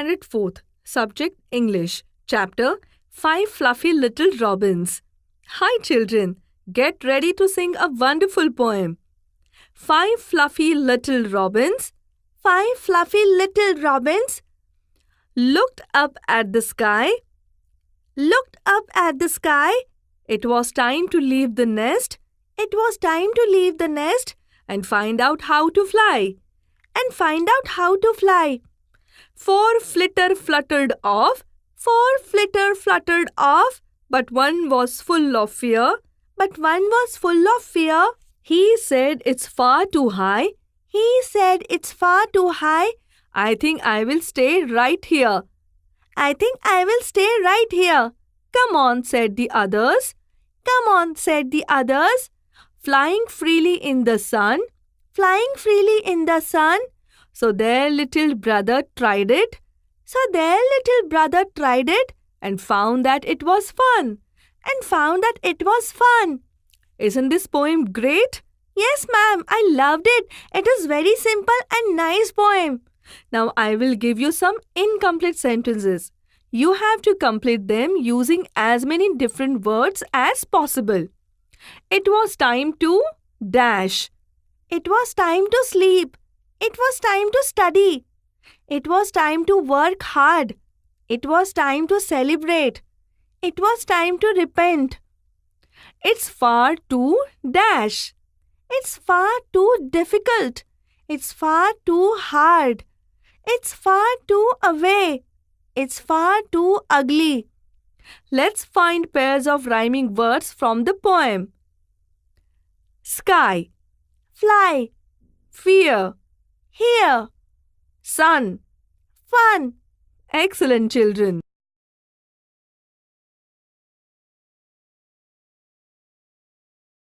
Standard 4th, Subject English, Chapter 5 Fluffy Little Robins. Hi children, get ready to sing a wonderful poem. 5 fluffy little robins, 5 fluffy little robins looked up at the sky. Looked up at the sky. It was time to leave the nest. It was time to leave the nest and find out how to fly. And find out how to fly. 4 flitter fluttered off. 4 flitter fluttered off. But one was full of fear. But one was full of fear. He said it's far too high. He said it's far too high. I think I will stay right here. I think I will stay right here. Come on, said the others. Come on, said the others. Flying freely in the sun. Flying freely in the sun. So their little brother tried it. So their little brother tried it. And found that it was fun. And found that it was fun. Isn't this poem great? Yes, ma'am. I loved it. It is very simple and nice poem. Now I will give you some incomplete sentences. You have to complete them using as many different words as possible. It was time to dash. It was time to sleep. It was time to study. It was time to work hard. It was time to celebrate. It was time to repent. It's far too dash. It's far too difficult. It's far too hard. It's far too away. It's far too ugly. Let's find pairs of rhyming words from the poem. Sky, fly, fear, here, sun, fun. Excellent, children.